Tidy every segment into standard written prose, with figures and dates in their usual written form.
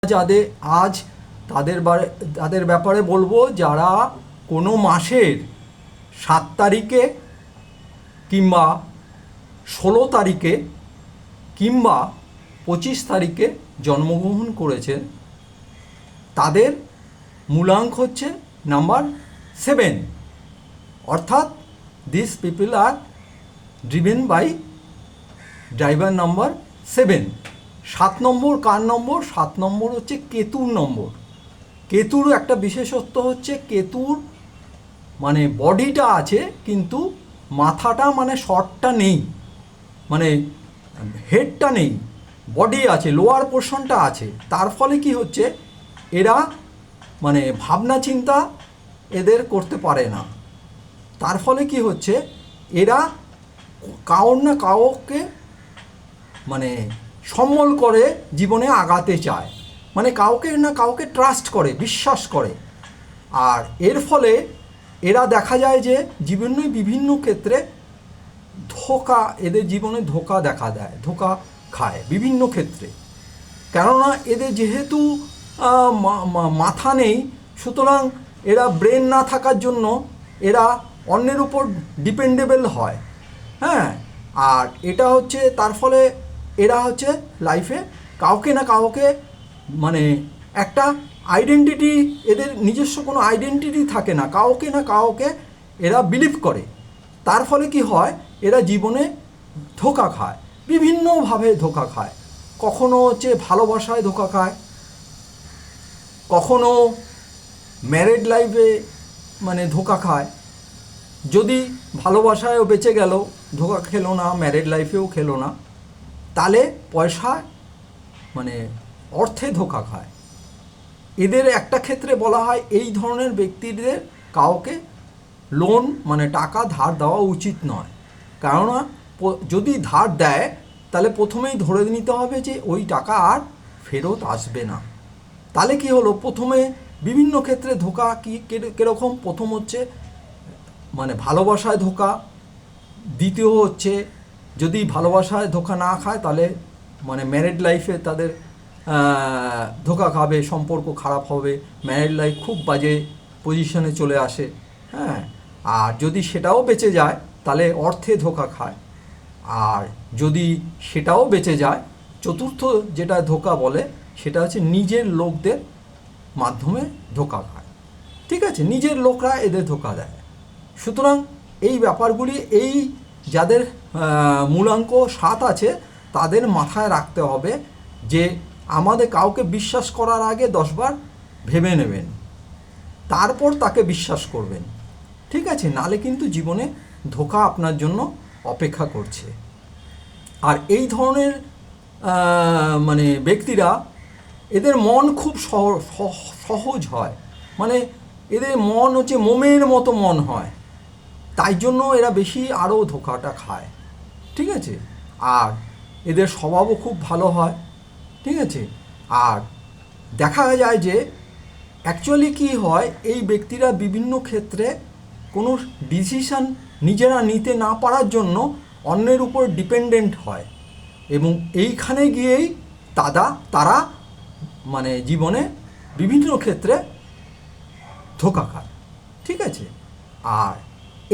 যাদের আজ তাদের ব্যাপারে বলবো যারা কোনো মাসের 7 তারিখে কিংবা 16 তারিখে কিংবা 25 তারিখে জন্মগ্রহণ করেছেন। তাদের মূলাঙ্ক হচ্ছে নাম্বার 7, অর্থাৎ this people are driven by driver number 7। 7 নম্বর কার নম্বর? 7 নম্বর হচ্ছে কেতুর নম্বর। কেতুর একটা বিশেষত্ব হচ্ছে কেতুর মানে বডিটা আছে কিন্তু মাথাটা মানে শর্টটা নেই, মানে হেডটা নেই, বডি আছে, লোয়ার পোর্শনটা আছে। তার ফলে কি হচ্ছে, এরা মানে ভাবনা চিন্তা এদের করতে পারে না। তার ফলে কি হচ্ছে, এরা কাউর না কাউকে মানে সম্বল করে জীবনে আগাতে চায়, মানে কাউকে না কাউকে ট্রাস্ট করে, বিশ্বাস করে। আর এর ফলে এরা দেখা যায় যে জীবনে বিভিন্ন ক্ষেত্রে ধোঁকা, এদের জীবনে ধোঁকা দেখা দেয়, ধোঁকা খায় বিভিন্ন ক্ষেত্রে। কেননা এদের যেহেতু মাথা নেই, সুতরাং এরা ব্রেন না থাকার জন্য এরা অন্যের উপর ডিপেন্ডেবল হয়। হ্যাঁ, আর এটা হচ্ছে তার ফলে এরা হচ্ছে লাইফে কাউকে না কাউকে মানে একটা আইডেন্টিটি, এদের নিজস্ব কোনো আইডেন্টিটি থাকে না, কাউকে না কাউকে এরা বিলিভ করে। তার ফলে কি হয়, এরা জীবনে ধোঁকা খায়, বিভিন্নভাবে ধোঁকা খায়। কখনো হচ্ছে ভালোবাসায় ধোঁকা খায়, কখনো ম্যারেড লাইফে মানে ধোঁকা খায়। যদি ভালোবাসায়ও বেঁচে গেল, ধোঁকা খেলো না, ম্যারেড লাইফেও খেলো না, তাহলে পয়সা মানে অর্থে ধোঁকা খায়। এদের একটা ক্ষেত্রে বলা হয় এই ধরনের ব্যক্তিদের কাউকে লোন মানে টাকা ধার দেওয়া উচিত নয়। কেননা যদি ধার দেয় তাহলে প্রথমেই ধরে নিতে হবে যে ওই টাকা আর ফেরত আসবে না। তাহলে কি হলো, প্রথমে বিভিন্ন ক্ষেত্রে ধোঁকা কীরকম, প্রথম হচ্ছে মানে ভালোবাসায় ধোঁকা, দ্বিতীয় হচ্ছে যদি ভালোবাসায় ধোঁকা না খায় তাহলে মানে ম্যারেড লাইফে তাদের ধোঁকা খাবে, সম্পর্ক খারাপ হবে, ম্যারেড লাইফ খুব বাজে পজিশনে চলে আসে। হ্যাঁ, আর যদি সেটাও বেঁচে যায় তাহলে অর্থে ধোঁকা খায়। আর যদি সেটাও বেঁচে যায়, চতুর্থ যেটা ধোঁকা বলে সেটা হচ্ছে নিজের লোকদের মাধ্যমে ধোঁকা খায়। ঠিক আছে, নিজের লোকরা এদের ধোঁকা দেয়। সুতরাং এই ব্যাপারগুলি এই যাদের মূলাঙ্ক 7 আছে তাদের মাথায় রাখতে হবে যে আমাদের কাউকে বিশ্বাস করার আগে 10 বার ভেবে নেবেন, তারপর তাকে বিশ্বাস করবেন। ঠিক আছে, নালে কিন্তু জীবনে ধোঁকা আপনার জন্য অপেক্ষা করছে। আর এই ধরনের মানে ব্যক্তিরা, এদের মন খুব সহজ হয়, মানে এদের মন হচ্ছে মোমের মতো মন হয়, তাই জন্য এরা বেশি আরও ধোঁকাটা খায়। ঠিক আছে, আর এদের স্বভাবও খুব ভালো হয়। ঠিক আছে, আর দেখা যায় যে অ্যাকচুয়ালি কী হয়, এই ব্যক্তিরা বিভিন্ন ক্ষেত্রে কোনো ডিসিশান নিজেরা নিতে না পারার জন্য অন্যের উপর ডিপেন্ডেন্ট হয়, এবং এইখানে গিয়েই তারা মানে জীবনে বিভিন্ন ক্ষেত্রে ধোঁকা খায়। ঠিক আছে, আর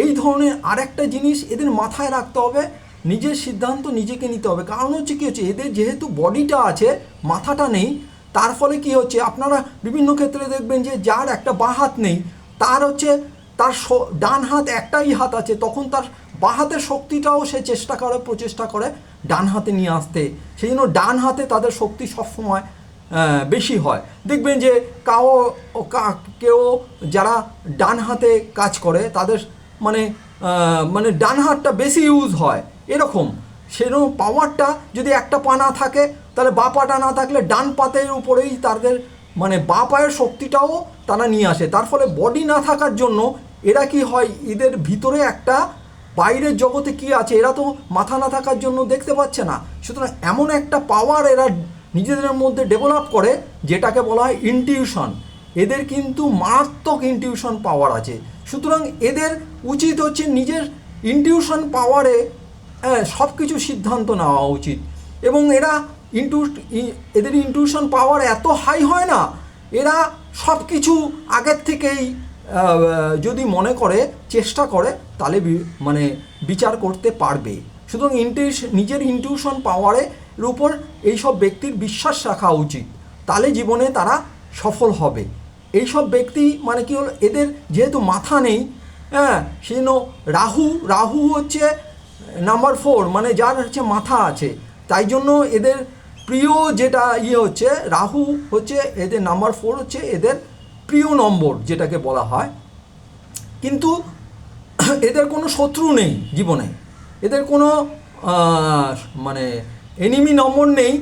এই ধরনের আরেকটা জিনিস এদের মাথায় রাখতে হবে, নিজের সিদ্ধান্ত নিজেকে নিতে হবে। কারণ হচ্ছে কী হচ্ছে, এদের যেহেতু বডিটা আছে, মাথাটা নেই, তার ফলে কি হচ্ছে, আপনারা বিভিন্ন ক্ষেত্রে দেখবেন যে যার একটা বাঁ হাত নেই, তার হচ্ছে তার ডান হাত একটাই হাত আছে, তখন তার বাঁ হাতের শক্তিটাও সে প্রচেষ্টা করে ডান হাতে নিয়ে আসতে। সেই জন্য ডান হাতে তাদের শক্তি সবসময় বেশি হয়। দেখবেন যে কেউ যারা ডান হাতে কাজ করে তাদের মানে ডান হাতটা বেশি ইউজ হয়, এরকম সেরকম পাওয়ারটা যদি একটা পা না থাকে তাহলে বাঁ পাটা না থাকলে ডান পাতের উপরেই তাদের মানে বাঁ পায়ের শক্তিটাও তারা নিয়ে আসে। তার ফলে বডি না থাকার জন্য এরা কি হয়, এদের ভিতরে একটা বাইরের জগতে কি আছে এরা তো মাথা না থাকার জন্য দেখতে পাচ্ছে না। সুতরাং এমন একটা পাওয়ার এরা নিজেদের মধ্যে ডেভেলপ করে যেটাকে বলা হয় ইনটিউশন। এদের কিন্তু মারাত্মক ইনটিউশন পাওয়ার আছে। সুতরাং এদের উচিত হচ্ছে নিজের ইনটিউশন পাওয়ারে সব কিছু সিদ্ধান্ত নেওয়া উচিত, এবং এরা এদের ইনটিউশন পাওয়ার এত হাই হয় না, এরা সব কিছু আগের থেকেই যদি মনে করে চেষ্টা করে তাহলে মানে বিচার করতে পারবে। সুতরাং নিজের ইনটিউশন পাওয়ারের উপর এইসব ব্যক্তির বিশ্বাস রাখা উচিত, তাহলে জীবনে তারা সফল হবে। এইসব ব্যক্তি মানে কি হলো, এদের যেহেতু মাথা নেই, হ্যাঁ, সেজন্য রাহু হচ্ছে নাম্বার 4, মানে যার হচ্ছে মাথা আছে, তাই জন্য এদের প্রিয় যেটা হচ্ছে রাহু হচ্ছে এদের নাম্বার 4 হচ্ছে এদের প্রিয় নম্বর যেটাকে বলা হয়। কিন্তু এদের কোনো শত্রু নেই জীবনে, এদের কোনো মানে এনিমি নম্বর নেই।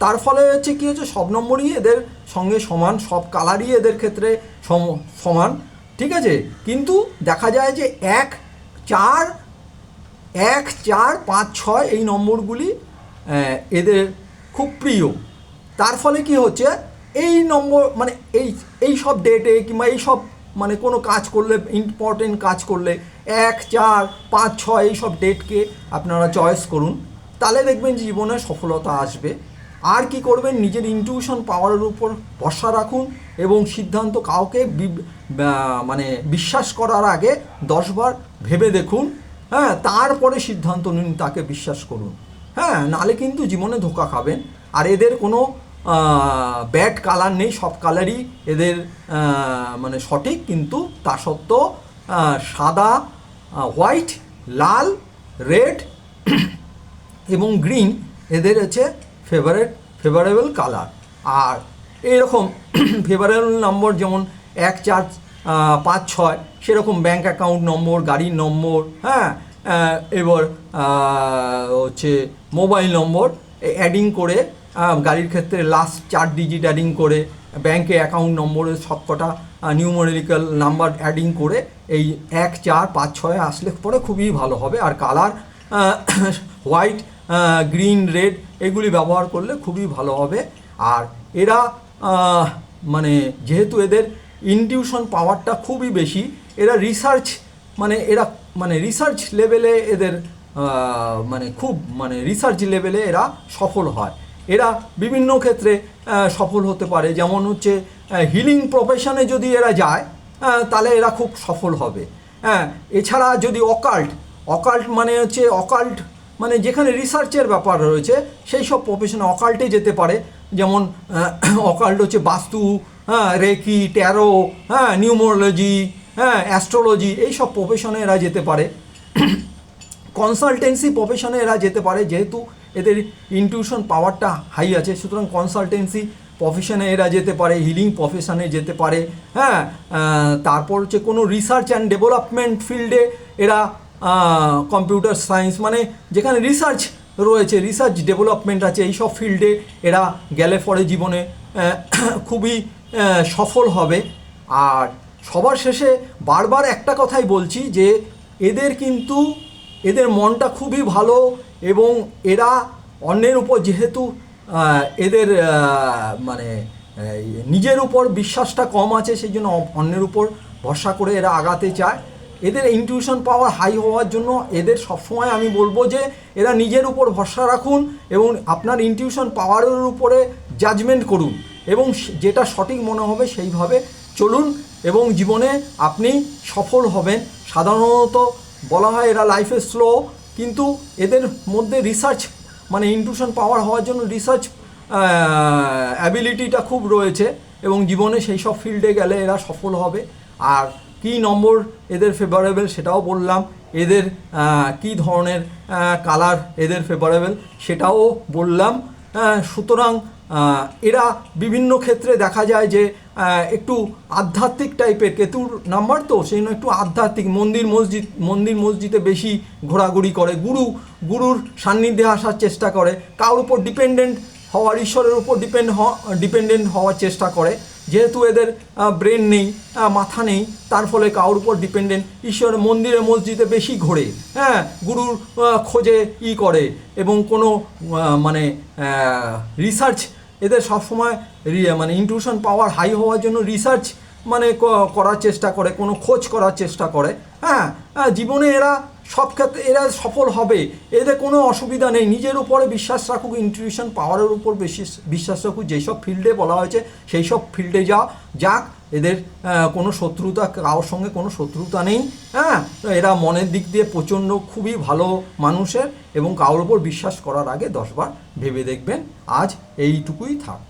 তার ফলে হচ্ছে কী হচ্ছে, সব নম্বরই এদের সঙ্গে সমান, সব কালারই এদের ক্ষেত্রে সমান, ঠিক আছে। কিন্তু দেখা যায় যে 1, 4, 5, 6 এই নম্বরগুলি এদের খুব প্রিয়। তার ফলে কি হচ্ছে, এই নম্বর মানে এই সব ডেটে কিংবা এই সব মানে কোনো কাজ করলে, ইম্পর্টেন্ট কাজ করলে 1, 4, 5, 6 এই সব ডেটকে আপনারা চয়েস করুন, তাহলে দেখবেন জীবনে সফলতা আসবে। আর কি করবেন, নিজের ইনটিউশন পাওয়ারের উপর ভরসা রাখুন এবং সিদ্ধান্ত কাউকে মানে বিশ্বাস করার আগে 10 বার ভেবে দেখুন, হ্যাঁ, তারপরে সিদ্ধান্ত নিন, তাকে বিশ্বাস করুন, হ্যাঁ, নালে কিন্তু জীবনে ধোঁকা খাবেন। আর এদের কোনো ব্যাড কালার নেই, সব কালারই এদের মানে সঠিক, কিন্তু তা সত্ত্বেও সাদা, হোয়াইট, লাল, রেড এবং গ্রিন এদের হচ্ছে ফেভারেবল কালার। আর এইরকম ফেভারেবল নম্বর যেমন 1, 4, 5, 6 সেরকম ব্যাঙ্ক অ্যাকাউন্ট নম্বর, গাড়ির নম্বর, হ্যাঁ, এবার হচ্ছে মোবাইল নম্বর অ্যাডিং করে, গাড়ির ক্ষেত্রে লাস্ট 4 ডিজিট অ্যাডিং করে, ব্যাঙ্কে অ্যাকাউন্ট নম্বরের সবকটা নিউমেরিক্যাল নাম্বার অ্যাডিং করে এই 1, 4, 5, 6 আসলে পরে খুবই ভালো হবে। আর কালার হোয়াইট, গ্রিন, রেড এগুলি ব্যবহার করলে খুবই ভালো হবে। আর এরা মানে যেহেতু এদের ইনটিউশন পাওয়ারটা খুবই বেশি, এরা রিসার্চ লেভেলে এদের মানে খুব মানে রিসার্চ লেভেলে এরা সফল হয়। এরা বিভিন্ন ক্ষেত্রে সফল হতে পারে, যেমন হচ্ছে হিলিং প্রফেশনে যদি এরা যায় তাহলে এরা খুব সফল হবে। হ্যাঁ, এছাড়া যদি অকাল্ট মানে যেখানে রিসার্চের ব্যাপার রয়েছে সেই সব প্রফেশনে অকাল্টে যেতে পারে, যেমন অকাল্ট হচ্ছে বাস্তু, হ্যাঁ, রেকি, ট্যারো, হ্যাঁ, নিউমোলজি, হ্যাঁ, অ্যাস্ট্রোলজি এই সব প্রফেশনে এরা যেতে পারে। কনসালটেন্সি প্রফেশনে এরা যেতে পারে, যেহেতু এদের ইনটিউশন পাওয়ারটা হাই আছে, সুতরাং কনসালটেন্সি প্রফেশনে এরা যেতে পারে, হিলিং প্রফেশনে যেতে পারে, হ্যাঁ। তারপর হচ্ছে কোনো রিসার্চ অ্যান্ড ডেভেলপমেন্ট ফিল্ডে এরা, কম্পিউটার সায়েন্স মানে যেখানে রিসার্চ রয়েছে, রিসার্চ ডেভেলপমেন্ট আছে, এই সব ফিল্ডে এরা গেলে পরে জীবনে খুবই সফল হবে। আর সবার শেষে বারবার একটা কথাই বলছি যে এদের মনটা খুবই ভালো, এবং এরা অন্যের উপর যেহেতু এদের মানে নিজের উপর বিশ্বাসটা কম আছে, সেই জন্য অন্যের উপর ভরসা করে এরা আগাতে চায়। এদের ইনটিউশন পাওয়ার হাই হওয়ার জন্য এদের সবসময় আমি বলবো যে এরা নিজের উপর ভরসা রাখুন এবং আপনার ইনটিউশন পাওয়ারের উপরে জাজমেন্ট করুন, এবং যেটা সঠিক মনে হবে সেইভাবে চলুন, এবং জীবনে আপনি সফল হবেন। সাধারণত বলা হয় এরা লাইফে স্লো, কিন্তু এদের মধ্যে রিসার্চ মানে ইনটিউশন পাওয়ার হওয়ার জন্য রিসার্চ অ্যাবিলিটিটা খুব রয়েছে, এবং জীবনে সেই সব ফিল্ডে গেলে এরা সফল হবে। আর কী নম্বর এদের ফেভারেবল সেটাও বললাম, এদের কী ধরনের কালার এদের ফেভারেবল সেটাও বললাম। সুতরাং এরা বিভিন্ন ক্ষেত্রে দেখা যায় যে একটু আধ্যাত্মিক টাইপের, কেতুর নাম্বার তো সেই জন্য একটু আধ্যাত্মিক, মন্দির মসজিদে বেশি ঘোরাঘুরি করে, গুরুর সান্নিধ্যে আসার চেষ্টা করে, কারোর উপর ঈশ্বরের উপর ডিপেন্ডেন্ট হওয়ার চেষ্টা করে। যেহেতু এদের ব্রেন নেই, মাথা নেই, তার ফলে কারোর উপর ডিপেন্ডেন্ট, ঈশ্বরের মন্দিরে মসজিদে বেশি ঘোরে, হ্যাঁ, গুরুর খোঁজে করে, এবং কোনো মানে রিসার্চ এদের সবসময় মানে ইনটিউশন পাওয়ার হাই হওয়ার জন্য রিসার্চ মানে করার চেষ্টা করে, কোনো খোঁজ করার চেষ্টা করে, হ্যাঁ, জীবনে এরা সব ক্ষেত্রে এরা সফল হবে, এদের কোনো অসুবিধা নেই। নিজের উপরে বিশ্বাস রাখুক, ইনটিউশন পাওয়ারের উপর বেশি বিশ্বাস রাখুক, যেই সব ফিল্ডে বলা হয়েছে সেই সব ফিল্ডে যাক। এদের কোনো শত্রুতা, কারোর সঙ্গে কোনো শত্রুতা নেই, হ্যাঁ। এরা মনের দিক দিয়ে প্রচণ্ড খুবই ভালো মানুষের, এবং কারোর উপর বিশ্বাস করার আগে 10 বার ভেবে দেখবেন। আজ এইটুকুই থাক।